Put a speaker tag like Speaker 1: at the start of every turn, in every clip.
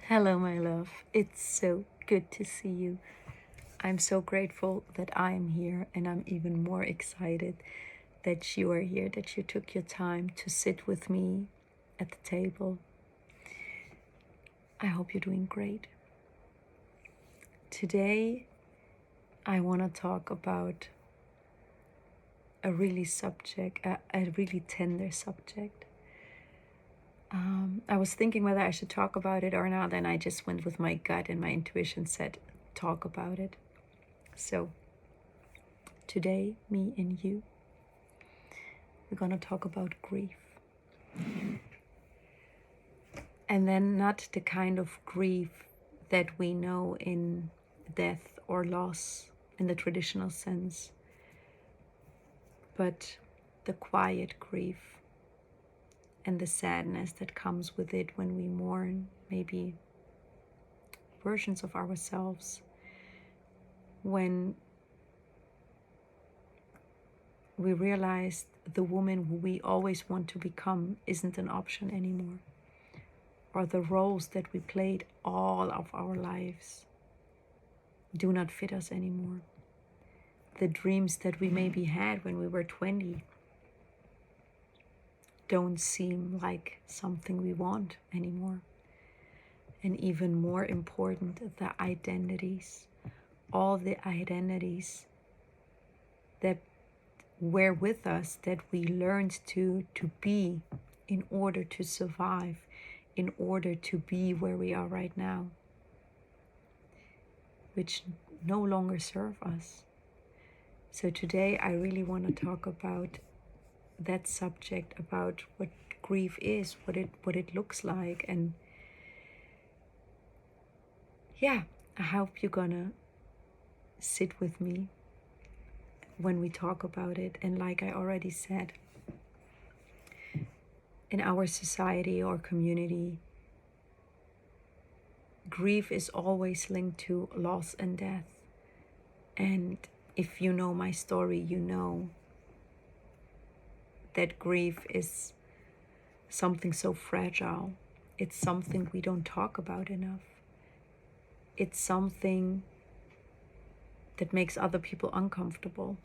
Speaker 1: Hello, my love. It's so good to see you. I'm so grateful that I'm here, and I'm even more excited that you are here, that you took your time to sit with me at the table. I hope you're doing great. Today, I want to talk about a really tender subject. I was thinking whether I should talk about it or not, and I just went with my gut, and my intuition said, talk about it. So, today, me and you, we're going to talk about grief. And then not the kind of grief that we know in death or loss in the traditional sense, but the quiet grief and the sadness that comes with it when we mourn maybe versions of ourselves, when we realize the woman who we always want to become isn't an option anymore, or the roles that we played all of our lives do not fit us anymore. The dreams that we maybe had when we were 20 don't seem like something we want anymore. And even more important, the identities, all the identities that were with us, that we learned to be in order to survive, in order to be where we are right now, which no longer serve us. So today I really want to talk about that subject, about what grief is, what it looks like, and yeah, I hope you're gonna sit with me when we talk about it. And like I already said, in our society or community, grief is always linked to loss and death. And if you know my story, you know that grief is something so fragile. It's something we don't talk about enough. It's something that makes other people uncomfortable.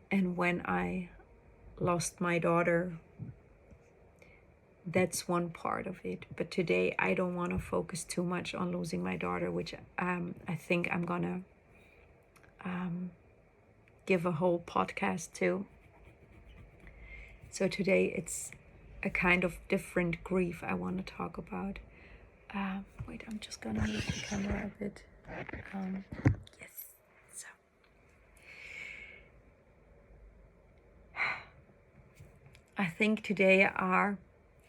Speaker 1: And when I lost my daughter, that's one part of it. But today I don't want to focus too much on losing my daughter, which I think I'm gonna give a whole podcast to. So today it's a kind of different grief I want to talk about. Wait, I'm just gonna move the camera a bit. Yes. So I think today are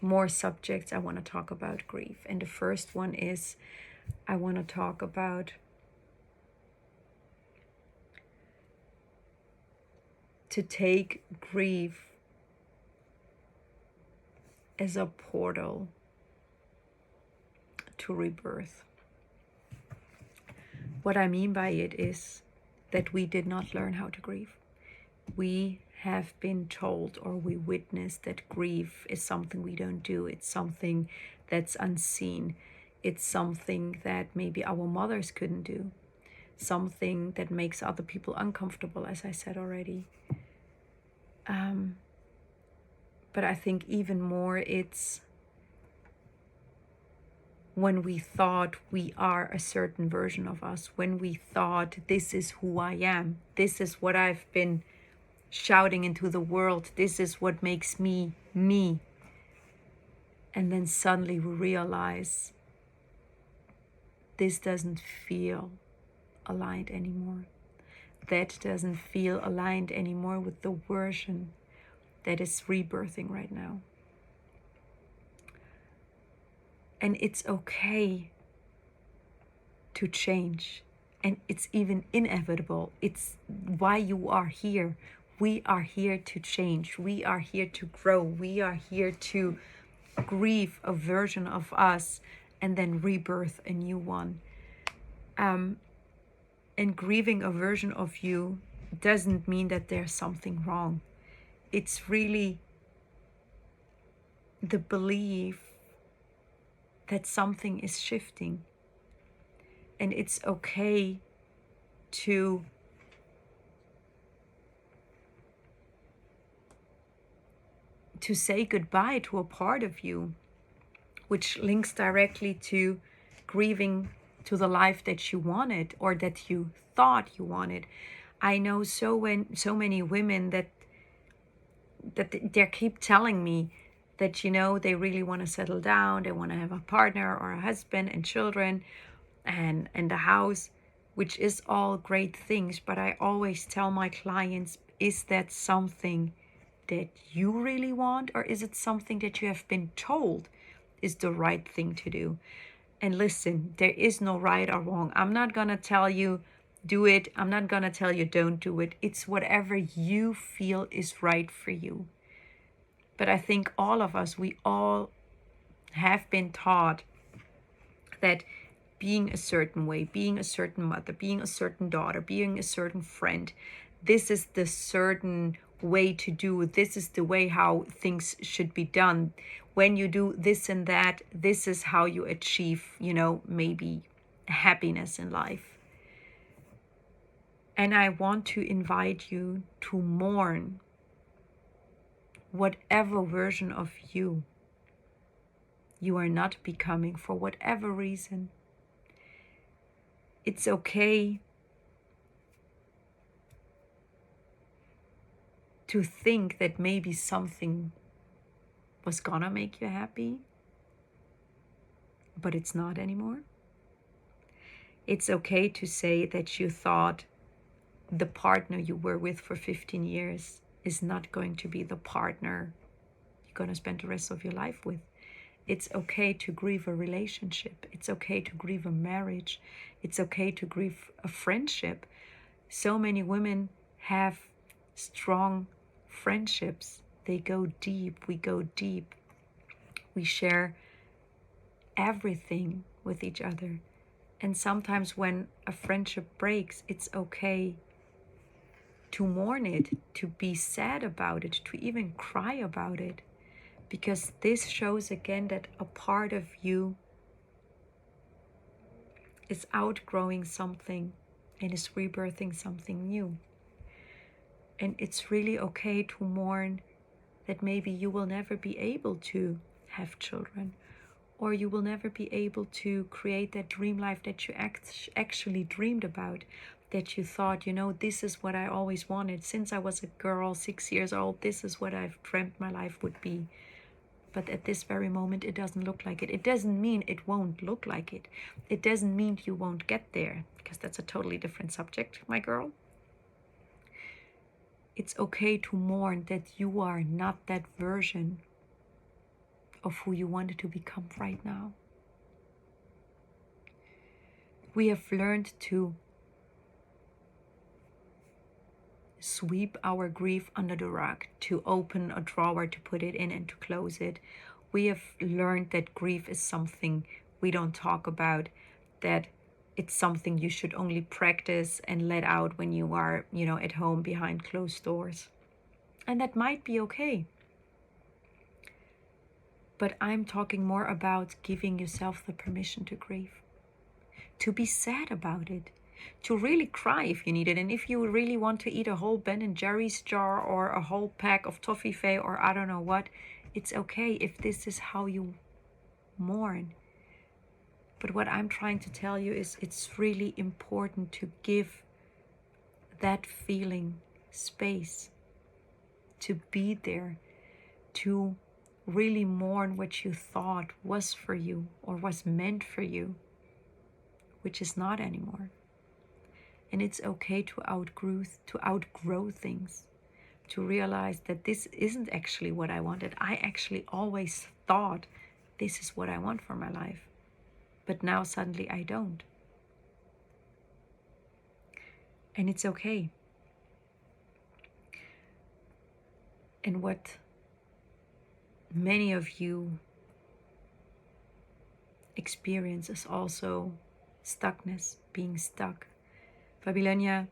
Speaker 1: more subjects I want to talk about grief. And the first one is I want to talk about to take grief as a portal to rebirth. What I mean by it is that we did not learn how to grieve. We have been told, or we witnessed, that grief is something we don't do. It's something that's unseen. It's something that maybe our mothers couldn't do. Something that makes other people uncomfortable, as I said already. But I think even more it's when we thought we are a certain version of us, when we thought this is who I am, this is what I've been shouting into the world, this is what makes me me. And then suddenly we realize this doesn't feel aligned anymore. That doesn't feel aligned anymore with the version that is rebirthing right now. And it's okay to change. And it's even inevitable. It's why you are here. We are here to change. We are here to grow. We are here to grieve a version of us and then rebirth a new one. And grieving a version of you doesn't mean that there's something wrong. It's really the belief that something is shifting. And it's okay to say goodbye to a part of you, which links directly to grieving to the life that you wanted or that you thought you wanted. I know so many women that they keep telling me that, you know, they really want to settle down, they want to have a partner or a husband and children and a house, which is all great things. But I always tell my clients, is that something that you really want, or is it something that you have been told is the right thing to do? And listen, there is no right or wrong. I'm not gonna tell you do it. I'm not gonna tell you don't do it. It's whatever you feel is right for you. But I think all of us, we all have been taught that being a certain way, being a certain mother, being a certain daughter, being a certain friend, this is the certain way to do. This is the way how things should be done. When you do this and that, this is how you achieve, you know, maybe happiness in life. And I want to invite you to mourn whatever version of you are not becoming for whatever reason. It's okay to think that maybe something was gonna make you happy, but it's not anymore. It's okay to say that you thought the partner you were with for 15 years is not going to be the partner you're gonna spend the rest of your life with. It's okay to grieve a relationship. It's okay to grieve a marriage. It's okay to grieve a friendship. So many women have strong friendships. They go deep. We go deep. We share everything with each other. And sometimes when a friendship breaks, it's okay to mourn it, to be sad about it, to even cry about it. Because this shows again that a part of you is outgrowing something and is rebirthing something new. And it's really okay to mourn that maybe you will never be able to have children, or you will never be able to create that dream life that you actually dreamed about, that you thought, you know, this is what I always wanted. Since I was a girl, 6 years old, this is what I've dreamt my life would be. But at this very moment, it doesn't look like it. It doesn't mean it won't look like it. It doesn't mean you won't get there, because that's a totally different subject, my girl. It's okay to mourn that you are not that version of who you wanted to become right now. We have learned to sweep our grief under the rug, to open a drawer, to put it in and to close it. We have learned that grief is something we don't talk about, that it's something you should only practice and let out when you are, you know, at home behind closed doors. And that might be okay. But I'm talking more about giving yourself the permission to grieve, to be sad about it, to really cry if you need it. And if you really want to eat a whole Ben & Jerry's jar or a whole pack of toffee or I don't know what, it's okay if this is how you mourn. But what I'm trying to tell you is it's really important to give that feeling space, to be there, to really mourn what you thought was for you or was meant for you, which is not anymore. And it's okay to outgrow things, to realize that this isn't actually what I wanted. I actually always thought this is what I want for my life. But now suddenly I don't. And it's okay. And what many of you experience is also stuckness, being stuck. Babylonia,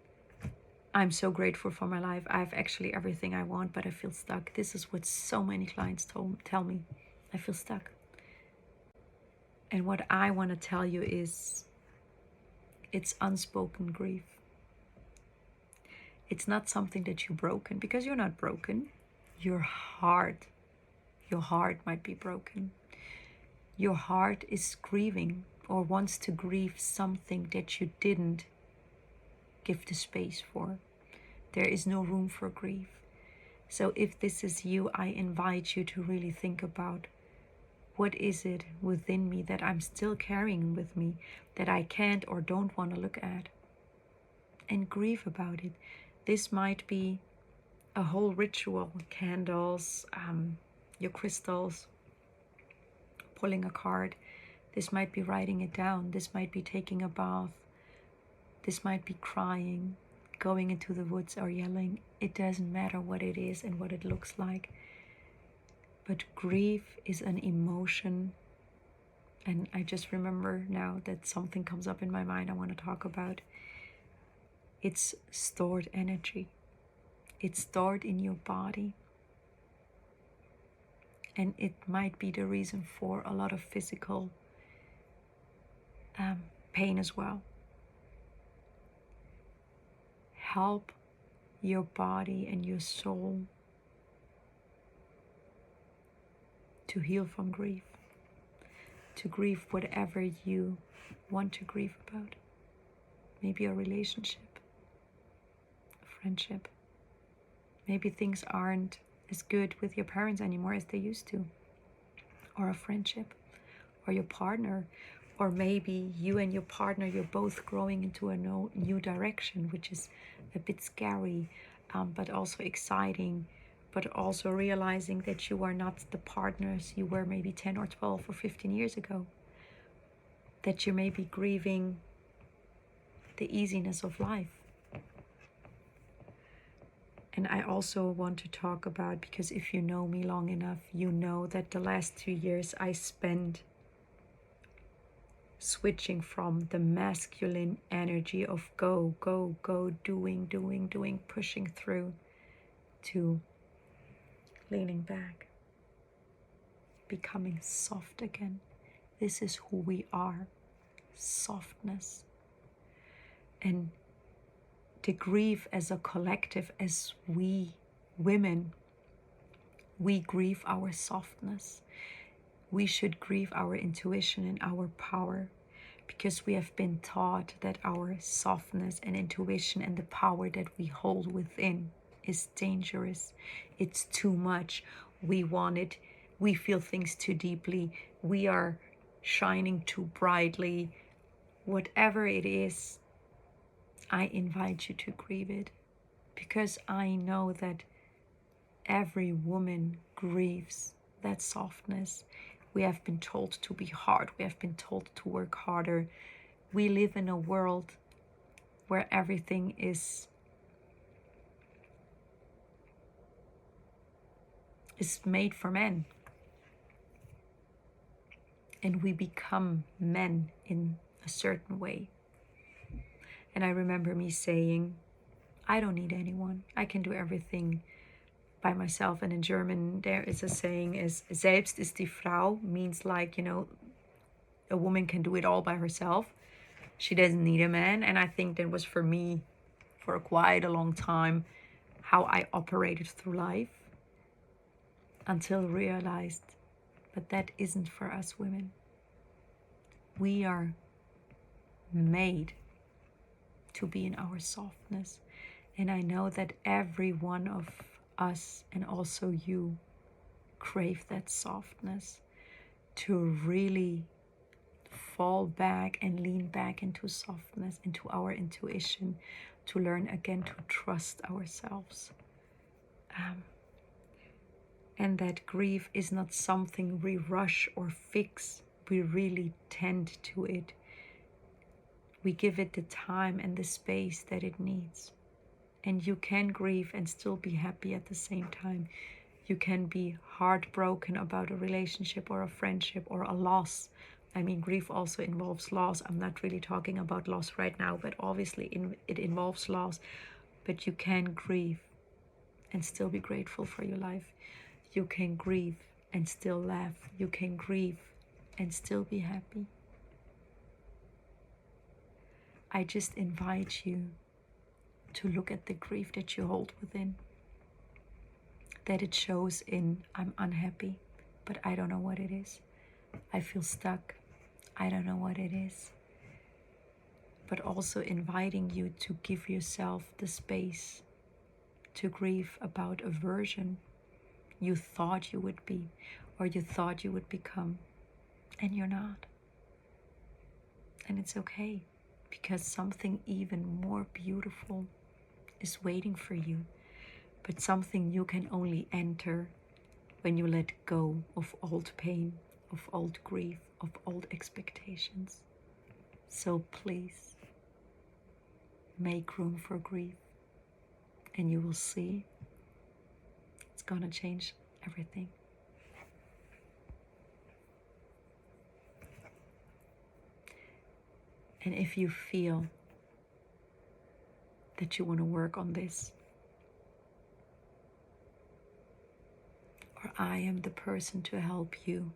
Speaker 1: I'm so grateful for my life. I have actually everything I want, but I feel stuck. This is what so many clients tell me. I feel stuck. And what I want to tell you is it's unspoken grief. It's not something that you're broken, because you're not broken. Your heart might be broken. Your heart is grieving or wants to grieve something that you didn't give the space for. There is no room for grief. So if this is you, I invite you to really think about, what is it within me that I'm still carrying with me that I can't or don't want to look at? And grieve about it. This might be a whole ritual, candles, your crystals, pulling a card. This might be writing it down. This might be taking a bath. This might be crying, going into the woods or yelling. It doesn't matter what it is and what it looks like. But grief is an emotion. And I just remember now that something comes up in my mind I want to talk about. It's stored energy. It's stored in your body. And it might be the reason for a lot of physical pain as well. Help your body and your soul to heal from grief. To grieve whatever you want to grieve about. Maybe a relationship, a friendship. Maybe things aren't as good with your parents anymore as they used to. Or a friendship, or your partner. Or maybe you and your partner, you're both growing into a new direction, which is a bit scary, but also exciting. But also realizing that you are not the partners you were maybe 10 or 12 or 15 years ago. That you may be grieving the easiness of life. And I also want to talk about, because if you know me long enough, you know that the last 2 years I spent switching from the masculine energy of go, go, go, doing, pushing through, to leaning back, becoming soft again. This is who we are, softness. And to grieve as a collective, as we women, we grieve our softness. We should grieve our intuition and our power, because we have been taught that our softness and intuition and the power that we hold within is dangerous. It's too much. We want it. We feel things too deeply. We are shining too brightly. Whatever it is, I invite you to grieve it, because I know that every woman grieves that softness. We have been told to be hard. We have been told to work harder. We live in a world where everything is made for men. And we become men in a certain way. And I remember me saying, I don't need anyone. I can do everything by myself. And in German, there is a saying, is selbst ist die Frau, means like, a woman can do it all by herself. She doesn't need a man. And I think that was for me, for quite a long time, how I operated through life, until realized, but that isn't for us women. We are made to be in our softness. And I know that every one of us, and also you, crave that softness, to really fall back and lean back into softness, into our intuition, to learn again to trust ourselves. And that grief is not something we rush or fix. We really tend to it. We give it the time and the space that it needs. And you can grieve and still be happy at the same time. You can be heartbroken about a relationship or a friendship or a loss. I mean, grief also involves loss. I'm not really talking about loss right now, but obviously it involves loss. But you can grieve and still be grateful for your life. You can grieve and still laugh. You can grieve and still be happy. I just invite you to look at the grief that you hold within, that it shows in I'm unhappy, but I don't know what it is. I feel stuck. I don't know what it is. But also inviting you to give yourself the space to grieve about a version you thought you would be, or you thought you would become, and you're not. And it's okay, because something even more beautiful is waiting for you, but something you can only enter when you let go of old pain, of old grief, of old expectations. So please, make room for grief, and you will see it's gonna change everything. And if you feel that you want to work on this, or I am the person to help you,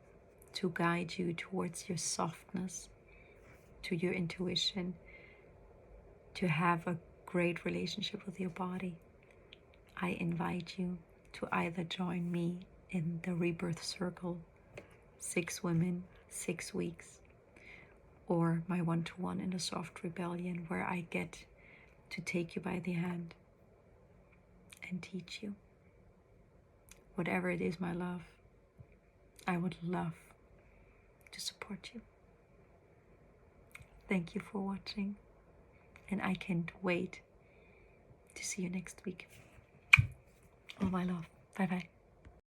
Speaker 1: to guide you towards your softness, to your intuition, to have a great relationship with your body, I invite you to either join me in the Rebirth Circle, 6 women, 6 weeks, or my one-to-one in the Soft Rebellion, where I get to take you by the hand and teach you. Whatever it is, my love, I would love to support you. Thank you for watching, and I can't wait to see you next week. All my love. Bye-bye.